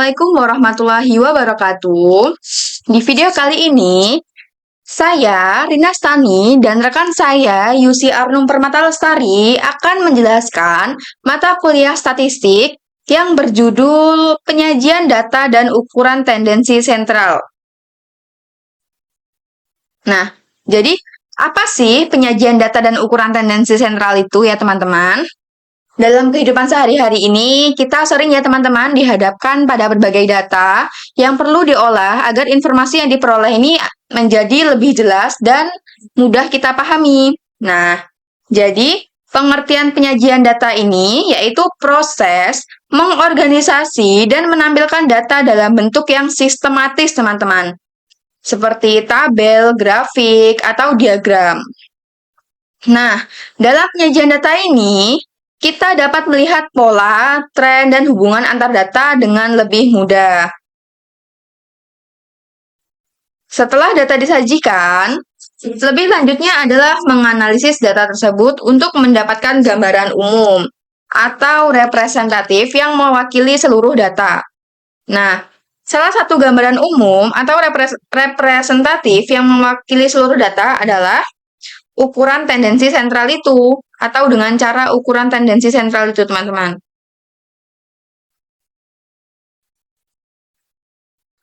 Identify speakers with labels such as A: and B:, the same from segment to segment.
A: Assalamualaikum warahmatullahi wabarakatuh. Di video kali ini, saya, Rina Stani, dan rekan saya, Yusi Arnum Permata Lestari, akan menjelaskan mata kuliah statistik yang berjudul Penyajian Data dan Ukuran Tendensi Sentral. Nah, jadi apa sih penyajian data dan ukuran tendensi sentral itu ya teman-teman? Dalam kehidupan sehari-hari ini, kita sering ya teman-teman dihadapkan pada berbagai data yang perlu diolah agar informasi yang diperoleh ini menjadi lebih jelas dan mudah kita pahami. Nah, jadi pengertian penyajian data ini yaitu proses mengorganisasi dan menampilkan data dalam bentuk yang sistematis teman-teman. Seperti tabel, grafik, atau diagram. Nah, dalam penyajian data ini, kita dapat melihat pola, tren, dan hubungan antar data dengan lebih mudah. Setelah data disajikan, lebih lanjutnya adalah menganalisis data tersebut untuk mendapatkan gambaran umum atau representatif yang mewakili seluruh data. Nah, salah satu gambaran umum atau representatif yang mewakili seluruh data adalah ukuran tendensi sentral itu, atau dengan cara ukuran tendensi sentral itu, teman-teman.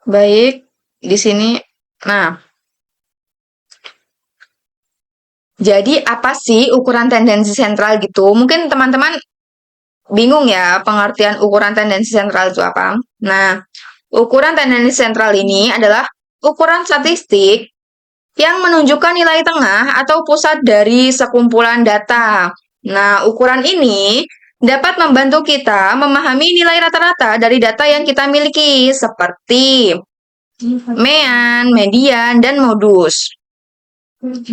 A: Baik, di sini. Nah, jadi apa sih ukuran tendensi sentral gitu? Mungkin teman-teman bingung ya pengertian ukuran tendensi sentral itu apa. Nah, ukuran tendensi sentral ini adalah ukuran statistik yang menunjukkan nilai tengah atau pusat dari sekumpulan data. Nah, ukuran ini dapat membantu kita memahami nilai rata-rata dari data yang kita miliki, seperti mean, median, dan modus.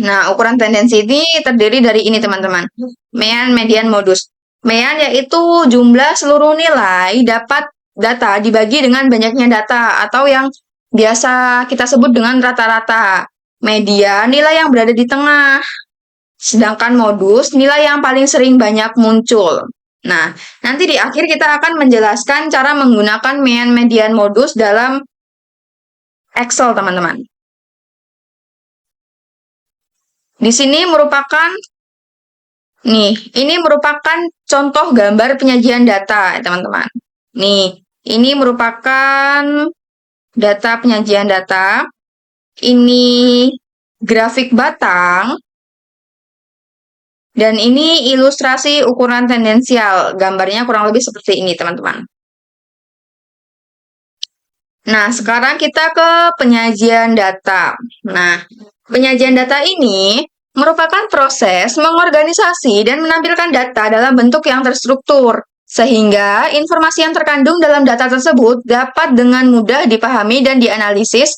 A: Nah, ukuran tendensi ini terdiri dari ini, teman-teman. Mean, median, modus. Mean yaitu jumlah seluruh nilai dapat data dibagi dengan banyaknya data, atau yang biasa kita sebut dengan rata-rata. Median, nilai yang berada di tengah. Sedangkan modus, nilai yang paling sering banyak muncul. Nah, nanti di akhir kita akan menjelaskan cara menggunakan mean, median, modus dalam Excel, teman-teman. Di sini ini merupakan contoh gambar penyajian data, teman-teman. Nih, ini merupakan data penyajian data. Ini grafik batang, dan ini ilustrasi ukuran tendensial. Gambarnya kurang lebih seperti ini, teman-teman. Nah, sekarang kita ke penyajian data. Nah, penyajian data ini merupakan proses mengorganisasi dan menampilkan data dalam bentuk yang terstruktur, sehingga informasi yang terkandung dalam data tersebut dapat dengan mudah dipahami dan dianalisis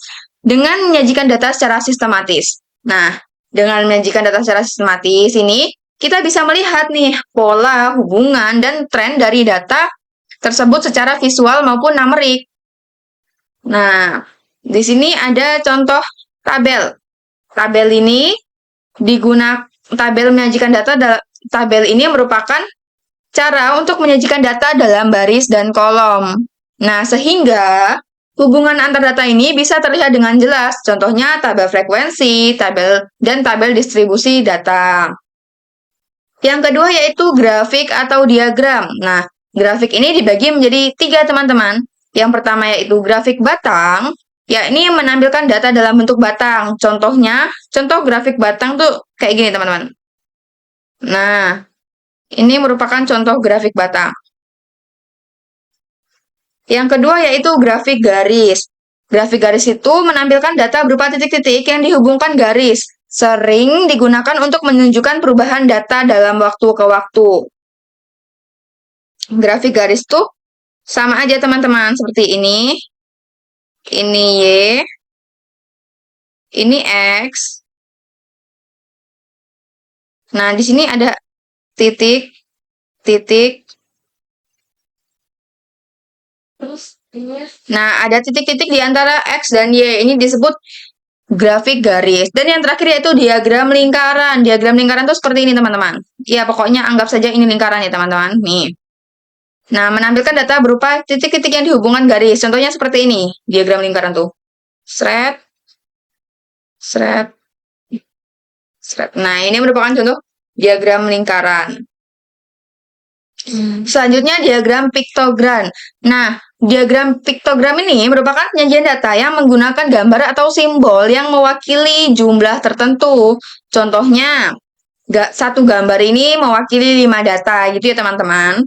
A: dengan menyajikan data secara sistematis. Nah, dengan menyajikan data secara sistematis ini, kita bisa melihat nih pola, hubungan, dan tren dari data tersebut secara visual maupun numerik. Nah, di sini ada contoh tabel. Tabel ini tabel menyajikan data. Tabel ini merupakan cara untuk menyajikan data dalam baris dan kolom. Nah, sehingga hubungan antar data ini bisa terlihat dengan jelas. Contohnya tabel frekuensi, dan tabel distribusi data. Yang kedua yaitu grafik atau diagram. Nah, grafik ini dibagi menjadi 3, teman-teman. Yang pertama yaitu grafik batang, yakni menampilkan data dalam bentuk batang. Contoh grafik batang tuh kayak gini, teman-teman. Nah, ini merupakan contoh grafik batang. Yang kedua yaitu grafik garis. Grafik garis itu menampilkan data berupa titik-titik yang dihubungkan garis. Sering digunakan untuk menunjukkan perubahan data dalam waktu ke waktu. Grafik garis tuh sama aja, teman-teman, seperti ini. Ini Y, ini X. Nah, di sini ada titik. Nah, ada titik-titik di antara X dan Y. Ini disebut grafik garis. Dan yang terakhir yaitu diagram lingkaran. Diagram lingkaran itu seperti ini, teman-teman. Ya, pokoknya anggap saja ini lingkaran ya, teman-teman. Nih. Nah, menampilkan data berupa titik-titik yang dihubungkan garis. Contohnya seperti ini, diagram lingkaran tuh. Sret, sret, sret. Nah, ini merupakan contoh diagram lingkaran. Selanjutnya diagram piktogram. Nah, diagram piktogram ini merupakan penyajian data yang menggunakan gambar atau simbol yang mewakili jumlah tertentu. Contohnya, satu gambar ini mewakili 5 data, gitu ya teman-teman.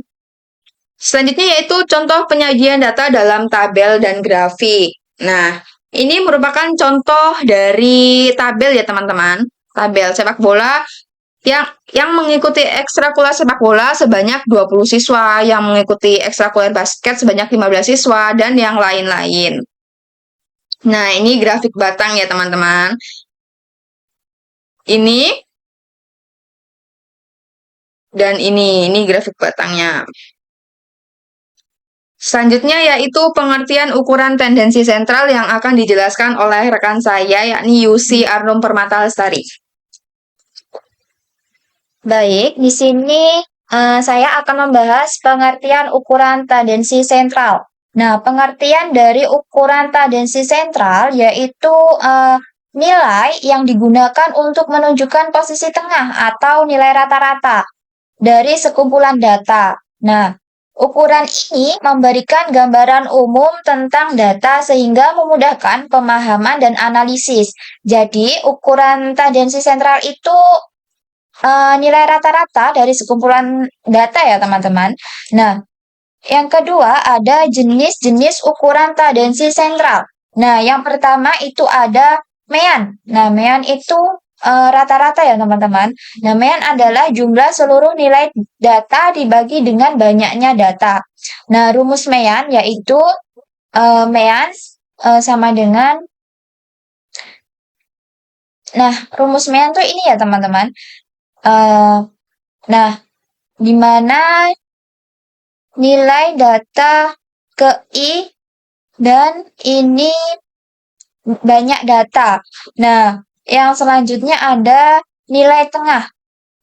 A: Selanjutnya yaitu contoh penyajian data dalam tabel dan grafik. Nah, ini merupakan contoh dari tabel ya teman-teman. Tabel sepak bola yang mengikuti ekstrakurikuler sepak bola sebanyak 20 siswa, yang mengikuti ekstrakurikuler basket sebanyak 15 siswa, dan yang lain-lain. Nah, ini grafik batang ya teman-teman. Ini dan ini grafik batangnya. Selanjutnya yaitu pengertian ukuran tendensi sentral yang akan dijelaskan oleh rekan saya, yakni Yusi Arnum Permata Lestari.
B: Baik, di sini saya akan membahas pengertian ukuran tendensi sentral. Nah, pengertian dari ukuran tendensi sentral yaitu nilai yang digunakan untuk menunjukkan posisi tengah atau nilai rata-rata dari sekumpulan data. Nah, ukuran ini memberikan gambaran umum tentang data sehingga memudahkan pemahaman dan analisis. Jadi, ukuran tendensi sentral itu nilai rata-rata dari sekumpulan data ya teman-teman. Nah, yang kedua ada jenis-jenis ukuran tendensi sentral. Nah, yang pertama itu ada mean. Nah, mean itu rata-rata ya teman-teman. Nah, mean adalah jumlah seluruh nilai data dibagi dengan banyaknya data. Nah, rumus mean yaitu mean sama dengan rumus mean tuh ini ya teman-teman. Nah, di mana nilai data ke I dan ini banyak data. Nah, yang selanjutnya ada nilai tengah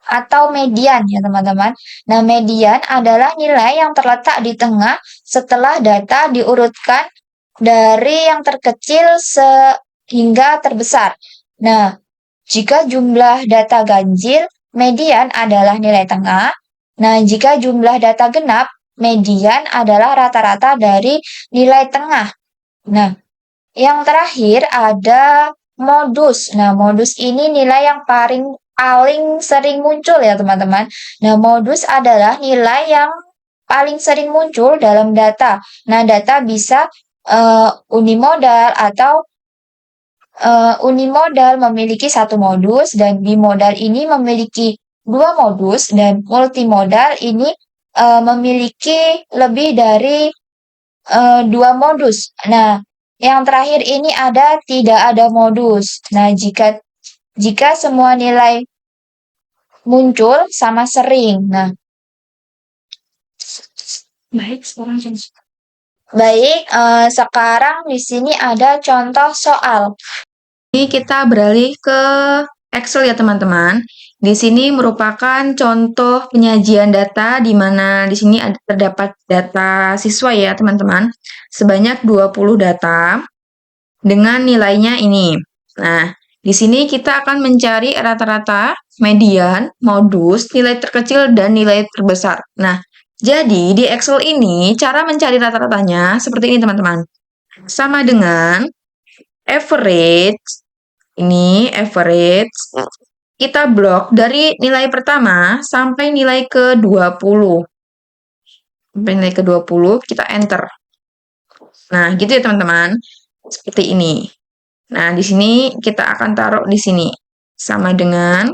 B: atau median ya teman-teman. Nah, median adalah nilai yang terletak di tengah setelah data diurutkan dari yang terkecil sehingga terbesar. Nah, jika jumlah data ganjil, median adalah nilai tengah. Nah, jika jumlah data genap, median adalah rata-rata dari nilai tengah. Nah, yang terakhir ada modus. Nah, modus ini nilai yang paling sering muncul ya, teman-teman. Nah, modus adalah nilai yang paling sering muncul dalam data. Nah, data bisa unimodal atau unimodal memiliki satu modus dan bimodal ini memiliki dua modus dan multimodal ini memiliki lebih dari dua modus. Nah, yang terakhir ini tidak ada modus. Nah, jika semua nilai muncul sama sering. Nah, sekarang di sini ada contoh soal.
A: Ini kita beralih ke Excel ya teman-teman. Di sini merupakan contoh penyajian data di mana di sini terdapat data siswa ya teman-teman. Sebanyak 20 data dengan nilainya ini. Nah, di sini kita akan mencari rata-rata, median, modus, nilai terkecil, dan nilai terbesar. Nah, jadi di Excel ini cara mencari rata-ratanya seperti ini teman-teman. Sama dengan average, ini average, kita blok dari nilai pertama sampai nilai ke-20. Sampai nilai ke-20, kita enter. Nah, gitu ya teman-teman. Seperti ini. Nah, di sini kita akan taruh di sini. Sama dengan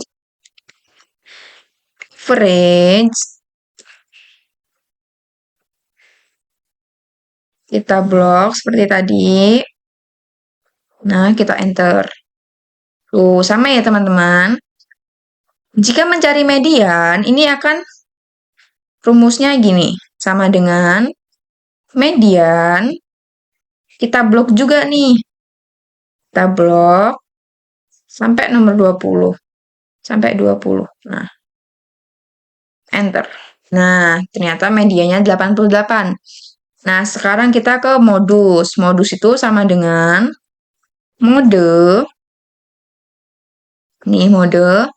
A: average. Kita blok seperti tadi. Nah, kita enter. Tuh, sama ya teman-teman. Jika mencari median, ini akan rumusnya gini. Sama dengan median. Kita blok juga nih. Kita blok sampai nomor 20. Sampai 20. Nah, enter. Nah, ternyata medianya 88. Nah, sekarang kita ke modus. Modus itu sama dengan mode. Nih, mode.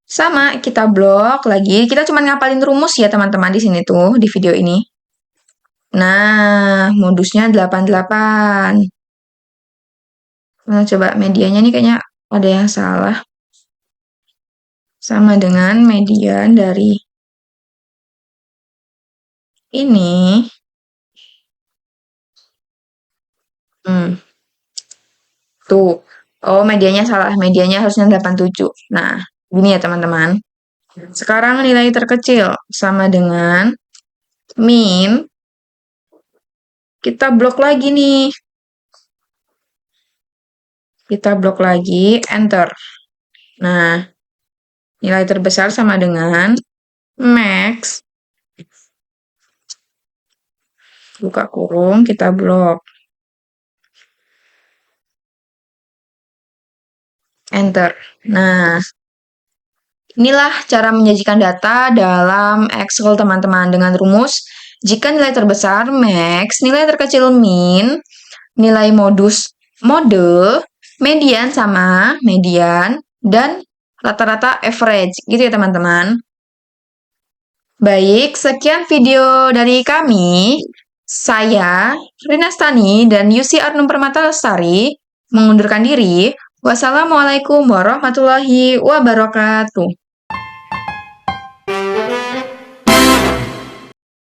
A: Sama, kita blok lagi. Kita cuma ngapalin rumus ya, teman-teman, di sini tuh, di video ini. Nah, modusnya 88. Nah, coba medianya nih kayaknya ada yang salah. Sama dengan median dari ini. Tuh. Oh, medianya salah. Medianya harusnya 87. Nah, gini ya teman-teman. Sekarang nilai terkecil sama dengan min. Kita blok lagi nih. Kita blok lagi, enter. Nah, nilai terbesar sama dengan max. Buka kurung, kita blok. Enter. Nah, inilah cara menyajikan data dalam Excel teman-teman dengan rumus jika nilai terbesar max, nilai terkecil min, nilai modus mode, median sama median, dan rata-rata average. Gitu ya teman-teman. Baik, sekian video dari kami. Saya, Rina Stani dan Yusi Arnum Permata Lestari, mengundurkan diri. Wassalamualaikum warahmatullahi wabarakatuh.